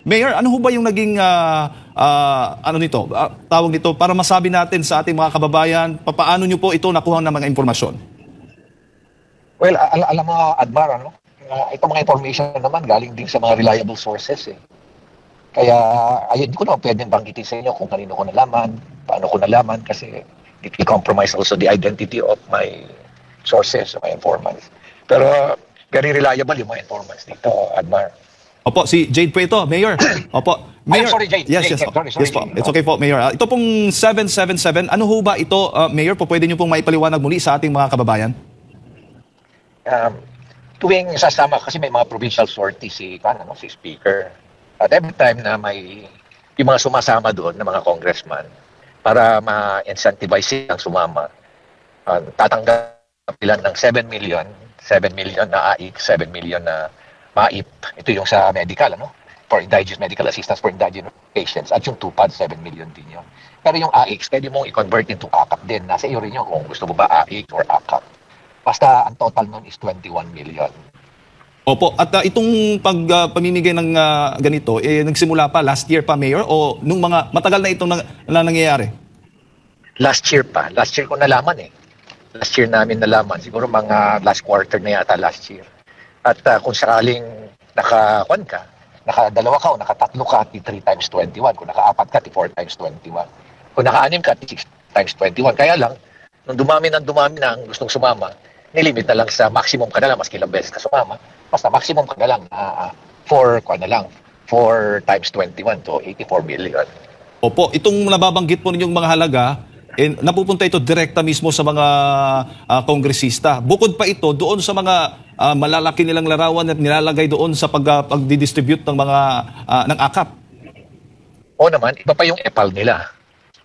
Mayor, ano ho ba yung naging tawag nito para masabi natin sa ating mga kababayan paano nyo po ito nakuha ng mga impormasyon? Well, alam mo, Admar, ano? Itong mga information naman galing din sa mga reliable sources eh. Kaya ayun, hindi ko naman pwedeng banggitin sa inyo kung kanino ko nalaman, paano ko nalaman kasi it will compromise also the identity of my sources, my informants. Pero very reliable yung mga informants dito, Admar. Opo, si Jade po ito, Mayor. Opo. Mayor. Sorry, Jade. Yes, Jade, yes, sorry, yes po. It's okay po, Mayor. Ito pong 777, ano ho ba ito, Mayor? Pwede niyo pong maipaliwanag muli sa ating mga kababayan? Tuwing sasama, kasi may mga provincial sortie si Speaker. At every time na may yung mga sumasama doon na mga congressman para ma-incentivize silang sumama, tatanggap nila ng 7 million na AIC, 7 million na MAIP. Ito yung sa medical, for indigenous medical assistance for indigenous patients. At yung TUPAD, 7 million din yun. Pero yung AIC, pwede mong i-convert into AKAP din. Nasa iyo rin yun kung gusto mo ba AIC or AKAP. Basta ang total nun is 21 million. Opo, at itong pamimigay ng ganito, nagsimula pa last year pa, Mayor, o nung mga matagal na itong nangyayari? Last year pa. Last year ko nalaman eh. Last year namin nalaman. Siguro mga last quarter na yata last year. At kung sakaling nakadalawa ka o nakatatlo ka, 3 times 21. Kung nakaapat ka, 4 times 21. Kung naka-6 ka, 6 times 21. Kaya lang, nung dumami na ang gustong sumama, nilimit na lang sa maximum ka na lang, maski ilang beses ka sumama, basta maximum ka na lang, 4 times 21 to 84 million. Opo, itong nababanggit po ninyong mga halaga, napupunta ito direkta mismo sa mga kongresista. Bukod pa ito doon sa mga malalaki nilang larawan at nilalagay doon sa pag-distribute ng mga ng AKAP. O naman, iba pa yung EPAL nila.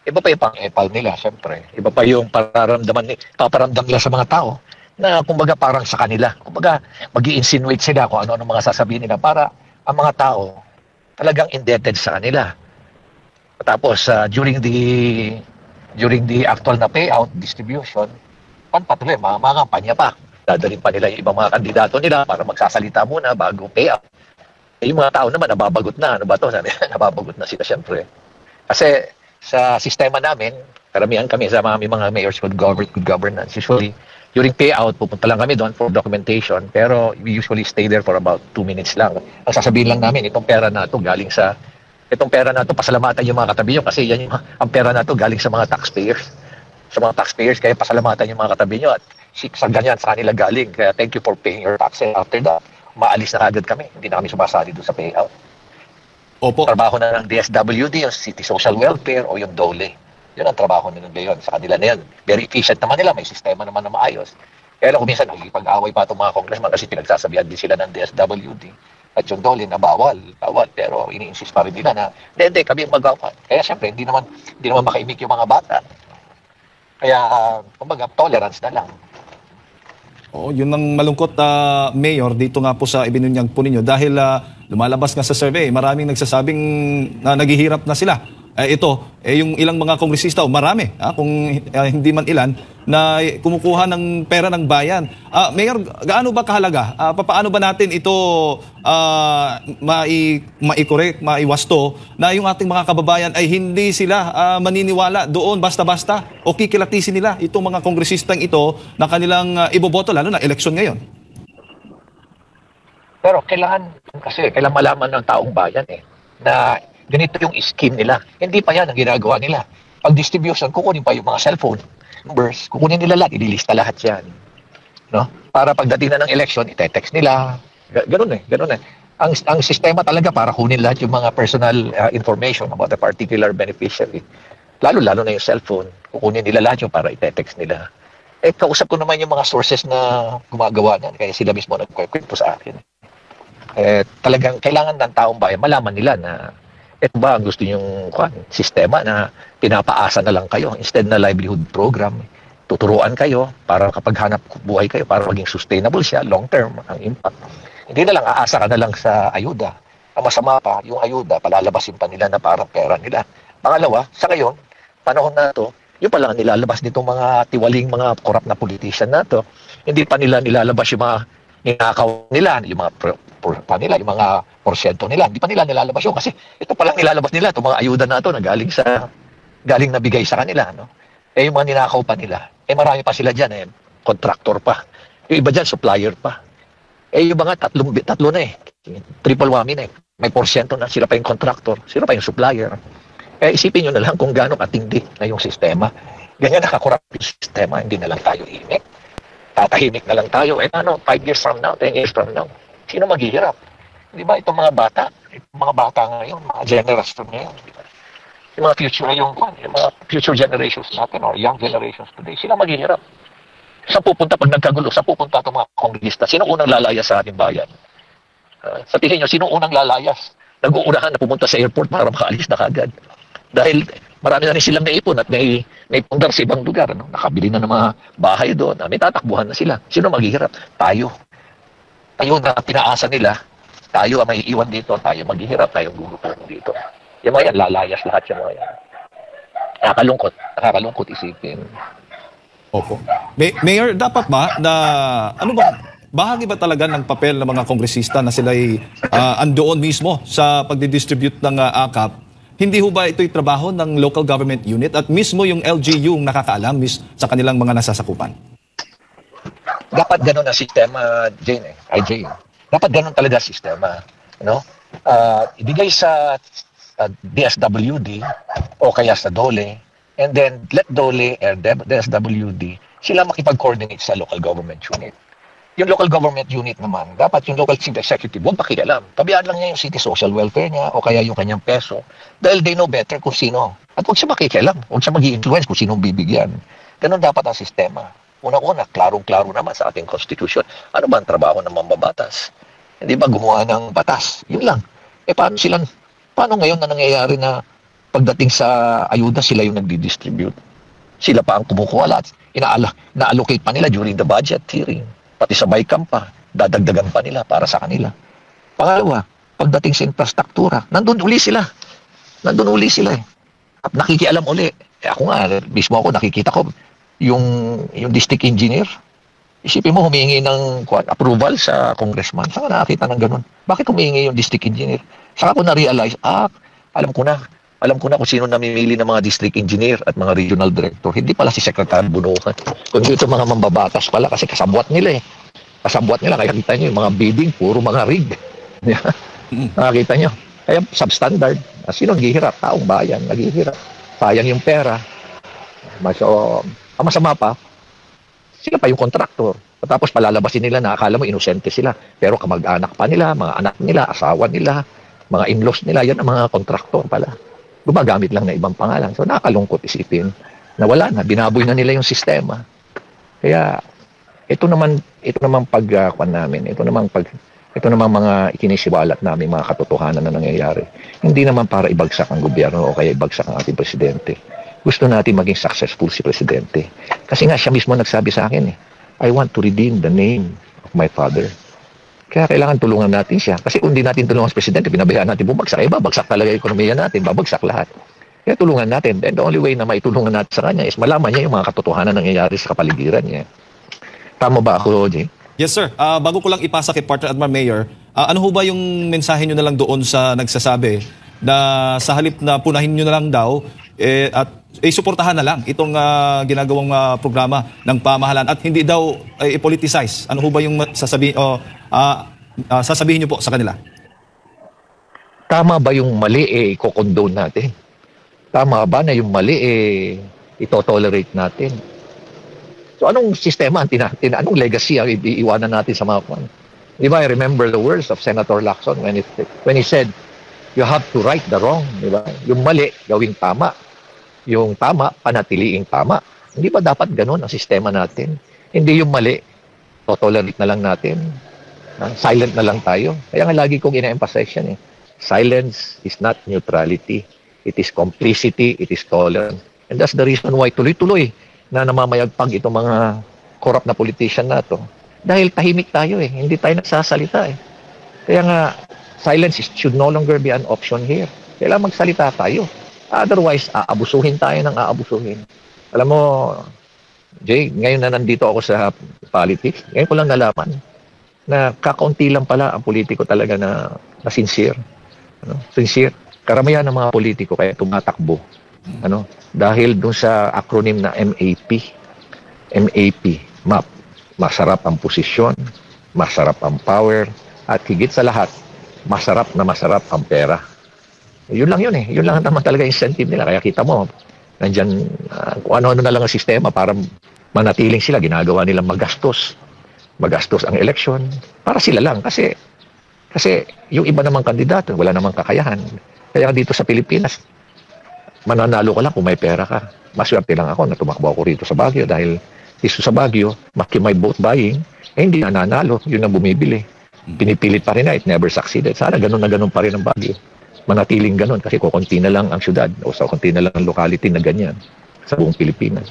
Iba pa yung pang-EPAL nila, syempre. Iba pa yung paparamdam nila sa mga tao na kumbaga parang sa kanila. Kumbaga mag-i-insinuate sila kung ano-ano mga sasabihin nila para ang mga tao talagang indebted sa kanila. Tapos during the actual na payout distribution, patuloy, mga kampanya pa. Dadalhin pa nila yung ibang mga kandidato nila para magsasalita muna bago payout. Yung mga tao naman nababagot na. Ano ba ito? Nababagot na sila syempre. Kasi sa sistema namin, karamihan kami sa mga mayors good governance. Usually, during payout, pupunta lang kami doon for documentation. Pero we usually stay there for about 2 minutes lang. Ang sasabihin lang namin, itong pera na ito pasalamatan yung mga katabi nyo kasi ang pera na ito galing sa mga taxpayers. Sa mga taxpayers, kaya pasalamatan yung mga katabi nyo at sa ganyan sa kanila galing. Kaya thank you for paying your taxes. After that, maalis na agad kami. Hindi na kami sumasali doon sa payout. Opo. Trabaho na ng DSWD, yung City Social Welfare o yung DOLE. Yun ang trabaho nila ngayon. Sa kanila na yan. Very efficient naman nila. May sistema naman na maayos. Kaya lang kung minsan nagkipag-away pa itong mga congressman kasi pinagsasabihan din sila ng DSWD. At yung DOLE na bawal. Pero ini-insist pa rin nila na hindi, kami magawa. Kaya siyempre, hindi naman makaimik yung mga bata. Kaya, kumbaga, tolerance na lang. Yun ang malungkot, Mayor, dito nga po sa ibinunyag po ninyo. Dahil lumalabas nga sa survey, maraming nagsasabing na naghihirap na sila. Yung ilang mga kongresista, marami, kung hindi man ilan, na kumukuha ng pera ng bayan. Mayor, gaano ba kahalaga? Paano ba natin ito mai-correct, maiwasto na yung ating mga kababayan ay hindi sila maniniwala doon basta-basta o kikilatisin nila itong mga kongresistang ito na kanilang iboboto, lalo na eleksyon ngayon? Pero kailangan malaman ng taong bayan na ganito yung scheme nila. Hindi pa yan ang ginagawa nila. Pag distribution, kukunin pa yung mga cellphone numbers, kukunin nila lahat, ililista lahat yan. No? Para pagdating na ng election, ite-text nila. Ganun eh. Ang sistema talaga para kunin lahat yung mga personal information about a particular beneficiary. Lalo-lalo na yung cellphone. Kukunin nila lahat yung para ite-text nila. Kausap ko naman yung mga sources na gumagawa niyan. Kaya sila mismo nagkwento sa akin. Talagang kailangan ng taong bayan malaman nila na ito ba ang gusto nyong sistema na pinapaasa na lang kayo instead na livelihood program. Tuturuan kayo para kapag hanap buhay kayo para maging sustainable siya, long term ang impact. Hindi na lang aasa ka na lang sa ayuda. Ang masama pa, yung ayuda, palalabasin pa nila na parang pera nila. Pangalawa, sa ngayon, panahon na ito, yung palang nilalabas nitong mga tiwaling mga korap na politician na ito, hindi pa nila nilalabas yung mga ninakaw nila, yung mga pa nila, yung mga porsyento nila. Hindi pa nila nilalabas yun kasi ito palang nilalabas nila, itong mga ayuda na ito na galing na bigay sa kanila. No? Eh yung mga ninakaw pa nila, eh marami pa sila dyan, contractor pa. Yung iba dyan, supplier pa. Eh yung mga tatlo na triple whammy na May porsyento na, sila pa yung contractor, sila pa yung supplier. Eh isipin nyo na lang kung gaano katindi na yung sistema. Ganyan nakakurap yung sistema, hindi na lang tayo imik. Tatahimik na lang tayo. 5 years from now, 10 years from now, sino maghihirap? Di ba itong mga bata ngayon, mga generation ngayon, di ba? Yung mga future generations natin or young generations today, sila maghihirap. Saan pupunta pag nagkagulo? Saan pupunta itong mga kongressista? Sino unang lalayas sa ating bayan? Sa tingin nyo, sino unang lalayas? Nag-uunahan na pumunta sa airport para makaalis na kagad. Dahil marami na rin silang naipon at may pundar sa ibang lugar. No? Nakabili na ng mga bahay doon. May tatakbuhan na sila. Sino maghihirap? Tayo. Tayo na pinaasa nila. Tayo ang may iwan dito. Tayo maghihirap. Tayo gugupon dito. Yung mga yan, lalayas lahat yung mga yan. Nakakalungkot isipin. Opo. Mayor, dapat ba na, bahagi ba talaga ng papel ng mga kongresista na sila'y andoon mismo sa pagdidistribute ng AKAP? Hindi ho ba ito'y trabaho ng local government unit at mismo yung LGU yung nakakaalam sa kanilang mga nasasakupan? Dapat ganun ang sistema, Jane. Dapat ganun talaga ang sistema. No? Ibigay sa DSWD o kaya sa DOLE, and then let DOLE or DSWD sila makipag-coordinate sa local government unit. Yung local government unit naman, dapat yung local chief executive, huwag pakialam. Pabayaan lang niya yung city social welfare niya o kaya yung kanyang peso. Dahil they know better kung sino. At huwag siya makikialam. Huwag siya mag-i-influence kung sinong bibigyan. Ganun dapat ang sistema. Una-una, klarong-klaro naman sa ating constitution. Ano ba ang trabaho ng mambabatas? Hindi ba gumawa ng batas? Yun lang. Paano ngayon na nangyayari na pagdating sa ayuda, sila yung nagdi-distribute? Sila pa ang kumukuha lahat. Ina-allocate pa nila during the budget hearing. Pati sa BICAM pa, dadagdagan pa nila para sa kanila. Pangalawa, pagdating sa infrastruktura, nandun uli sila. At nakikialam uli. Ako nga, mismo ako, nakikita ko, yung district engineer, isipin mo, humihingi ng approval sa congressman. Saan ka nakakita ng ganun? Bakit humihingi yung district engineer? Saka ko na-realize, alam ko na kung sino namimili ng mga district engineer at mga regional director. Hindi pala si Secretary Bunukan. Kundi ito mga mambabatas pala kasi kasabwat nila Kasabwat nila. Kaya kita nyo yung mga bidding, puro mga rig. Nakakita nyo. Kaya substandard. Sino naghihirap? Taong bayan naghihirap. Sayang yung pera. So, ang masama pa, sila pa yung kontraktor. Tapos palalabasin nila na akala mo inosente sila. Pero kamag-anak pa nila, mga anak nila, asawa nila, mga in-laws nila, yan ang mga kontraktor pala. Gumagamit lang na ibang pangalan. So nakakalungkot isipin na wala na, binaboy na nila yung sistema. Kaya ito naman namin, ito naman mga ikinisiwalat namin, mga katotohanan na nangyayari. Hindi naman para ibagsak ang gobyerno o kaya ibagsak ang ating presidente. Gusto natin maging successful si presidente. Kasi nga siya mismo nagsabi sa akin, I want to redeem the name of my father. Kaya kailangan tulungan natin siya. Kasi kung di natin tulungan sa presidente, pinabayaan natin bumagsak. Babagsak talaga yung ekonomiya natin, babagsak lahat. Kaya tulungan natin. And the only way na maitulungan natin sa kanya is malaman niya yung mga katotohanan na nangyayari sa kapaligiran niya. Tama ba ako, Jay? Yes, sir. Bago ko lang ipasa kay Partner Admiral Mayor, ano ho ba yung mensahe nyo na lang doon sa nagsasabi na sa halip na punahin nyo na lang daw at suportahan na lang itong ginagawang programa ng pamahalaan at hindi daw i-politicize? Ano ho ba yung sasabihin nyo po sa kanila? Tama ba yung mali i-condone natin? Tama ba na yung mali ito-tolerate natin? So anong sistema anong legacy ang iiwanan natin sa mga kwan? Di ba, I remember the words of Senator Lacson when he said, you have to right the wrong. Di ba? Yung mali, gawing tama. Yung tama, panatiliing tama. Hindi ba dapat ganun ang sistema natin? Hindi yung mali, tolerate na lang natin. Silent na lang tayo. Kaya nga lagi kong ina-emphasize yan. Silence is not neutrality. It is complicity, it is tolerance. And that's the reason why tuloy-tuloy na namamayagpag itong mga corrupt na politician na to. Dahil tahimik tayo hindi tayo nagsasalita Kaya nga, silence should no longer be an option here. Kailangan magsalita tayo. Otherwise, aabusuhin tayo ng aabusuhin. Alam mo, Jay, ngayon na nandito ako sa politics, ngayon ko lang nalaman na kakaunti lang pala ang politiko talaga na sincere. Sincere. Karamihan ng mga politiko kaya tumatakbo. Dahil dun sa acronym na MAP. MAP, MAP. Masarap ang posisyon, masarap ang power, at higit sa lahat, masarap ang pera. Yun lang yun eh. Yun lang naman talaga incentive nila. Kaya kita mo, nandyan kung ano-ano na lang ang sistema para manatiling sila. Ginagawa nilang magastos. Magastos ang eleksyon. Para sila lang. Kasi yung iba namang kandidato, wala namang kakayahan. Kaya dito sa Pilipinas, mananalo ka lang kung may pera ka. Maswerte lang ako na tumakbo ako rito sa Baguio dahil dito sa Baguio, maki may vote buying, hindi na nanalo. Yun ang bumibili. Pinipilit pa rin na, it never succeeded. Sana ganun na ganun pa rin ang Baguio. Manatiling ganun kasi kukunti na lang ang syudad o sa kunti na lang ang locality na ganyan sa buong Pilipinas.